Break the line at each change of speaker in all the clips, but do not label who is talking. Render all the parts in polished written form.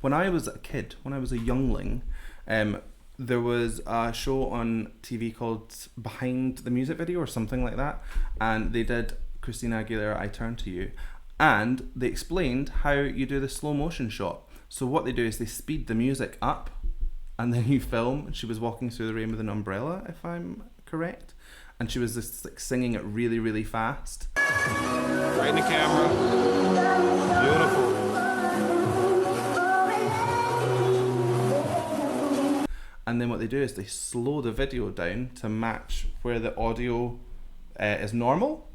when I was a kid, when I was a youngling, there was a show on TV called Behind the Music Video or something like that, and they did Christina Aguilera, I Turn to You, and they explained how you do the slow motion shot. So what they do is they speed the music up, and then you film. She was walking through the rain with an umbrella, if I'm correct, and she was just like singing it really, really fast.
Right in the camera. Beautiful.
And then what they do is they slow the video down to match where the audio is normal.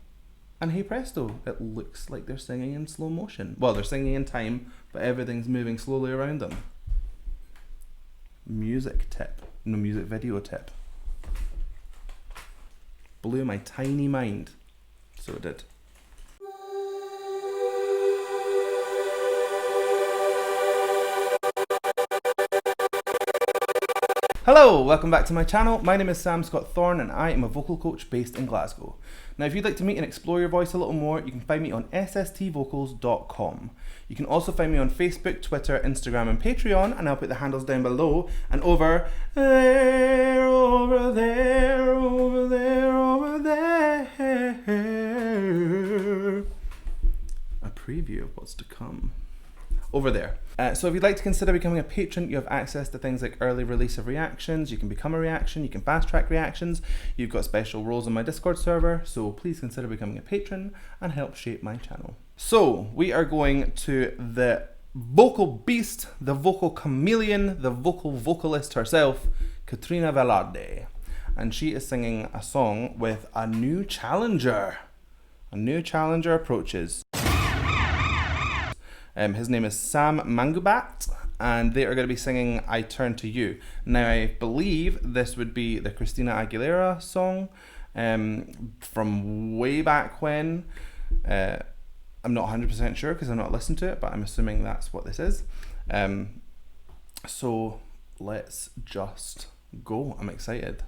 And hey presto, it looks like they're singing in slow motion. Well, they're singing in time, but everything's moving slowly around them. Music video tip. Blew my tiny mind. So it did. Hello, welcome back to my channel. My name is Sam Scott-Thorne and I am a vocal coach based in Glasgow. Now if you'd like to meet and explore your voice a little more, you can find me on sstvocals.com. You can also find me on Facebook, Twitter, Instagram and Patreon, and I'll put the handles down below and over there, over there, over there, over there. A preview of what's to come. Over there. So if you'd like to consider becoming a patron, you have access to things like early release of reactions, you can become a reaction, you can fast track reactions, you've got special roles on my Discord server, so please consider becoming a patron and help shape my channel. So we are going to the vocal beast, the vocal chameleon, the vocal vocalist herself, Katrina Velarde. And she is singing a song with a new challenger. A new challenger approaches. His name is Sam Mangubat, and they are going to be singing I Turn to You. Now, I believe this would be the Christina Aguilera song from way back when. I'm not 100% sure because I've not listened to it, but I'm assuming that's what this is. So let's just go. I'm excited.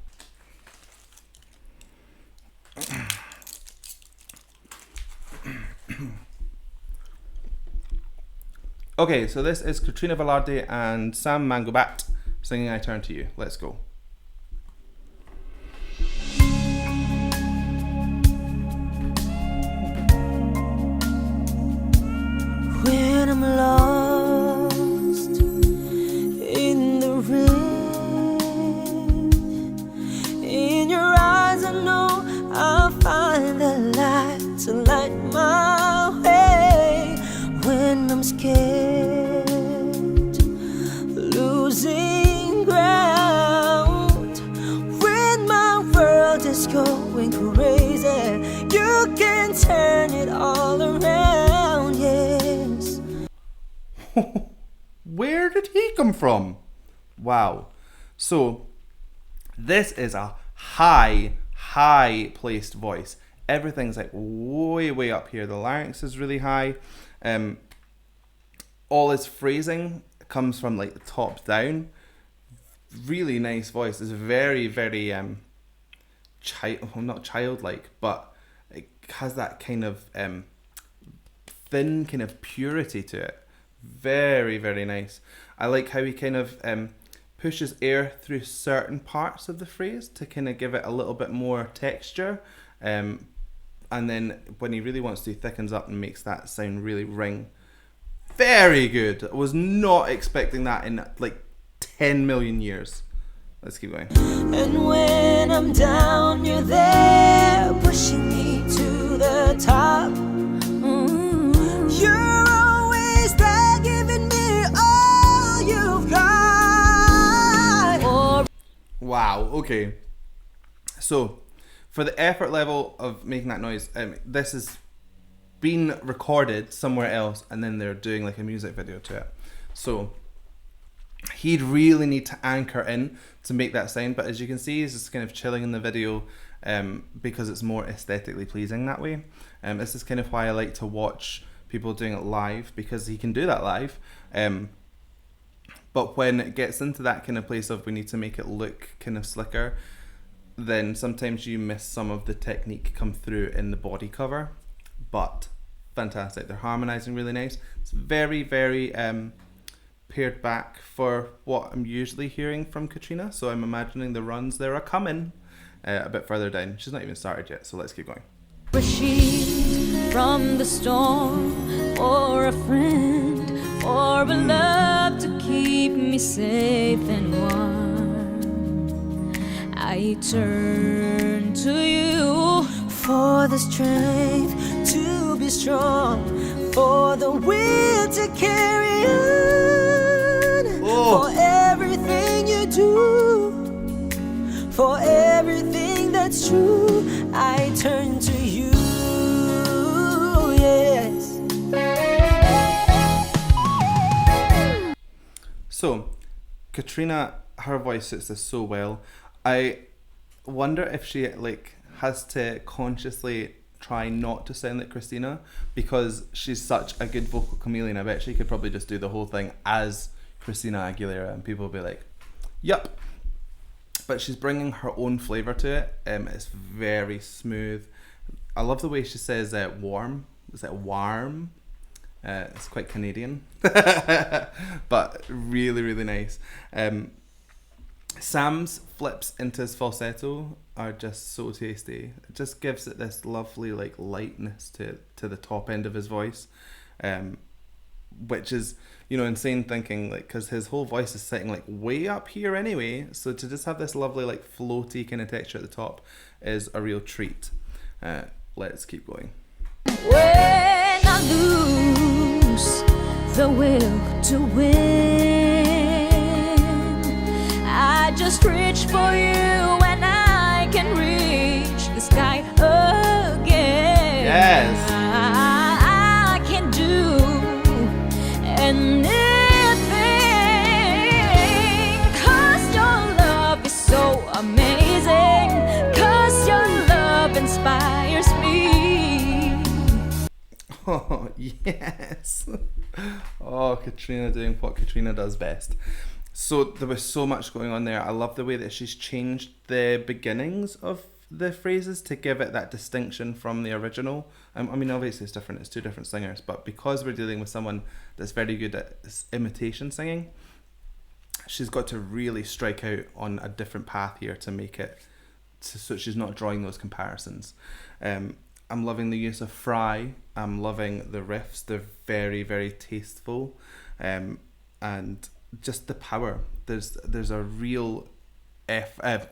Okay, so this is Katrina Velarde and Sam Mangubat singing I Turn to You. Let's go.
When I'm lost in the rain, in your eyes I know I'll find the light to light my way. When I'm scared, losing ground, when my world is going crazy, you can turn it all around, yes.
Where did he come from? Wow. So this is a high placed voice. Everything's like way up here. The larynx is really high. All his phrasing comes from like the top down. Really nice voice. It's very not childlike, but it has that kind of thin kind of purity to it. Very nice. I like how he kind of pushes air through certain parts of the phrase to kind of give it a little bit more texture. And then when he really wants to, he thickens up and makes that sound really ring. Very good. I was not expecting that in like 10 million years. Let's keep going.
And when I'm down, you're there, pushing me to the top. You're always there, giving me all you've got.
Wow, okay. So, for the effort level of making that noise, this is been recorded somewhere else and then they're doing like a music video to it. So he'd really need to anchor in to make that sound, but as you can see he's just kind of chilling in the video because it's more aesthetically pleasing that way. This is kind of why I like to watch people doing it live, because he can do that live. But when it gets into that kind of place of we need to make it look kind of slicker, then sometimes you miss some of the technique come through in the body cover. But fantastic, they're harmonizing really nice. It's very pared back for what I'm usually hearing from Katrina. So I'm imagining the runs there are coming a bit further down. She's not even started yet, so let's keep going.
Sheet from the storm, or a friend, or a love to keep me safe and warm. I turn to you for the strength to be strong, for the will to carry on. For everything you do, for everything that's true, I turn to you. Yes.
So, Katrina, her voice suits this so well. I wonder if she has to consciously try not to sound like Christina, because she's such a good vocal chameleon. I bet she could probably just do the whole thing as Christina Aguilera and people will be like, yup. But she's bringing her own flavour to it. It's very smooth. I love the way she says warm. Is it warm? It's quite Canadian. But really, really nice. Sam's flips into his falsetto are just so tasty. It just gives it this lovely lightness to the top end of his voice, which is, insane thinking, because his whole voice is sitting way up here anyway. So to just have this lovely floaty kind of texture at the top is a real treat. Let's keep going.
When I lose the will to win, I just reach for you and I can reach the sky again.
Yes.
I can do anything, 'cause your love is so amazing, 'cause your love inspires me.
Oh, yes. Oh, Katrina doing what Katrina does best. So there was so much going on there. I love the way that she's changed the beginnings of the phrases to give it that distinction from the original. I mean, obviously it's different. It's two different singers. But because we're dealing with someone that's very good at imitation singing, she's got to really strike out on a different path here to make it so she's not drawing those comparisons. I'm loving the use of fry. I'm loving the riffs. They're very, very tasteful, and just the power. There's a real effort.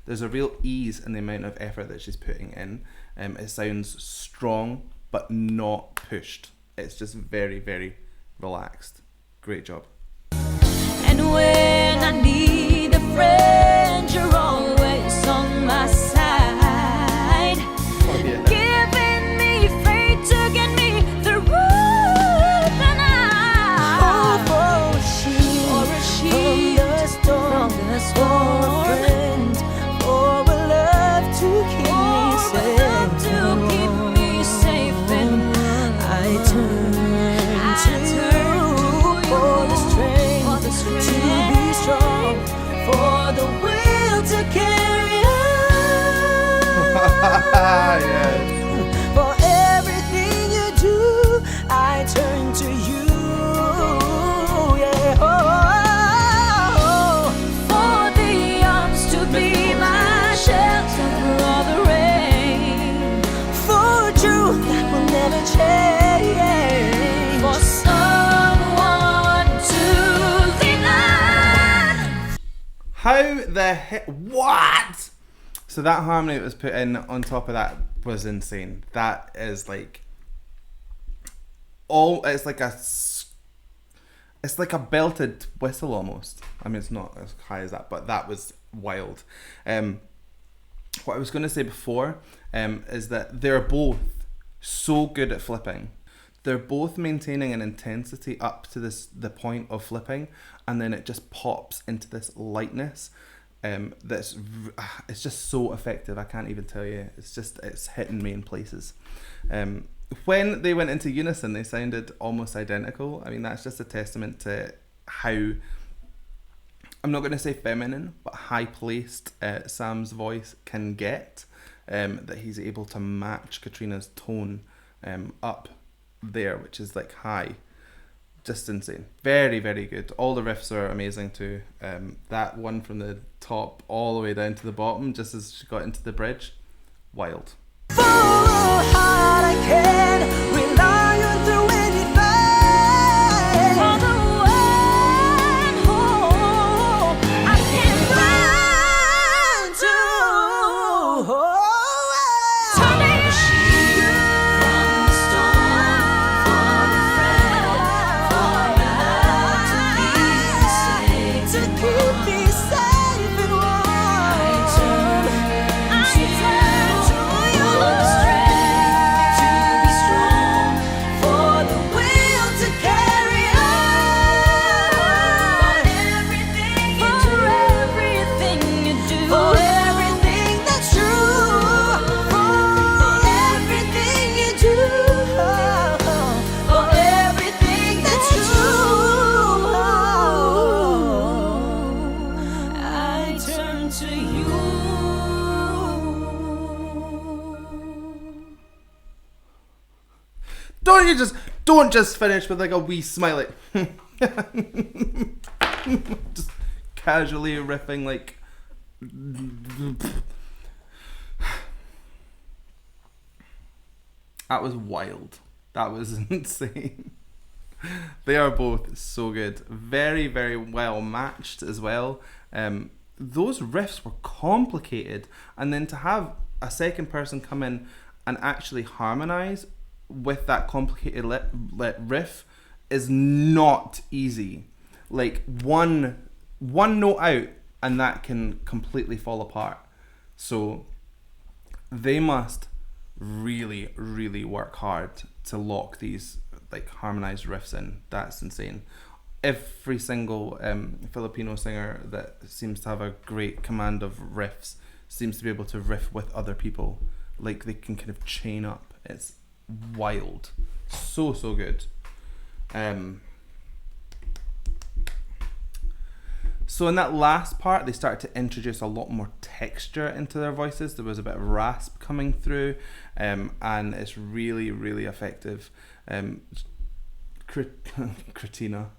There's a real ease in the amount of effort that she's putting in. It sounds strong but not pushed. It's just very, very relaxed. Great job.
And when I need a friend, you're always on my side.
Oh, yeah.
Giving me faith to get me through the night. Oh, for a sheet from the storm, for a friend, for a love to keep me safe, and I turn to you for the strength to be strong, for the will to carry on.
Yes.
For everything you do, I turn to you. Yeah. Oh, for the arms to be my shelter for all the rain, for truth that will never change, for someone to lean on.
How the heck? What? So that harmony that was put in on top of that was insane. That is it's like a belted whistle almost. I mean, it's not as high as that, but that was wild. What I was going to say before is that they're both so good at flipping. They're both maintaining an intensity up to the point of flipping, and then it just pops into this lightness. It's just so effective. I can't even tell you. It's hitting me in places. When they went into unison, they sounded almost identical. I mean, that's just a testament to how, I'm not going to say feminine, but high-placed Sam's voice can get. That he's able to match Katrina's tone up there, which is high. just insane. Very, very good. All the riffs are amazing too. That one from the top all the way down to the bottom, just as she got into the bridge, wild.
For a heart I can rely on through anything. For the one who I can run to. Turning shield from the storm. For the friend, for love to keep me safe and warm. I turn to you. For the strength to be strong, for the will to carry on. For everything you do, for everything that's true, for everything you do, for everything that's true. I turn to you.
Don't just finish with like a wee smiley. Just casually riffing like. That was wild. That was insane. They are both so good. Very, very well matched as well. Those riffs were complicated, and then to have a second person come in and actually harmonize with that complicated riff is not easy. Like one note out and that can completely fall apart. So they must really, really work hard to lock these like harmonized riffs in. That's insane. Every single Filipino singer that seems to have a great command of riffs seems to be able to riff with other people. Like they can kind of chain up. It's wild. So good. So in that last part, they started to introduce a lot more texture into their voices. There was a bit of rasp coming through, and it's really, really effective. Katrina.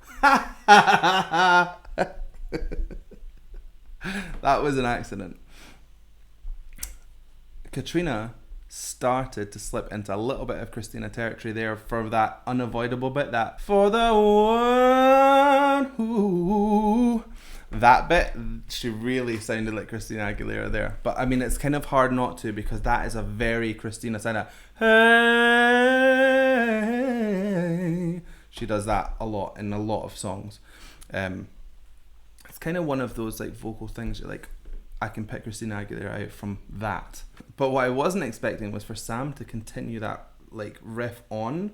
That was an accident. Katrina started to slip into a little bit of Christina territory there for that unavoidable bit, that for the one who, that bit, she really sounded like Christina Aguilera there. But I mean, it's kind of hard not to, because that is a very Christina sound of, hey. She does that a lot in a lot of songs. It's kind of one of those like vocal things you're like, I can pick Christina Aguilera out from that. But what I wasn't expecting was for Sam to continue that like riff on.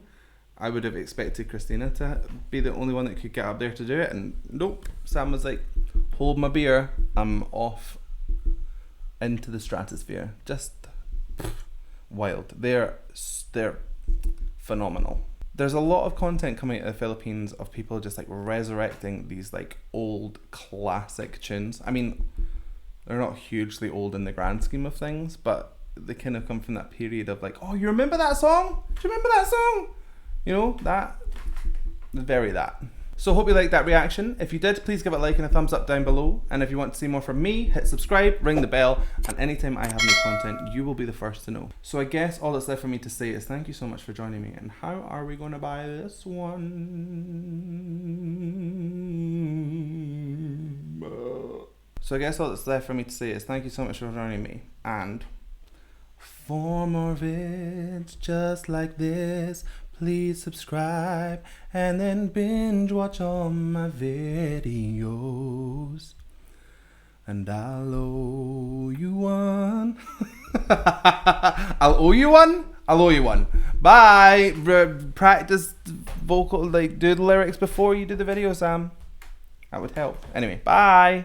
I would have expected Christina to be the only one that could get up there to do it, and nope. Sam was like, hold my beer, I'm off into the stratosphere. Just wild. They're phenomenal. There's a lot of content coming out of the Philippines of people just like resurrecting these like old classic tunes. I mean, they're not hugely old in the grand scheme of things, but they kind of come from that period of like, oh, you remember that song? Do you remember that song? You know, that. So hope you liked that reaction. If you did, please give it a like and a thumbs up down below. And if you want to see more from me, hit subscribe, ring the bell, and anytime I have new content, you will be the first to know. So I guess all that's left for me to say is thank you so much for joining me. And how are we going to buy this one? So I guess all that's left for me to say is thank you so much for joining me. And for more vids just like this, please subscribe and then binge watch all my videos. And I'll owe you one. I'll owe you one? I'll owe you one. Bye. Practice vocal, like do the lyrics before you do the video, Sam. That would help. Anyway, bye.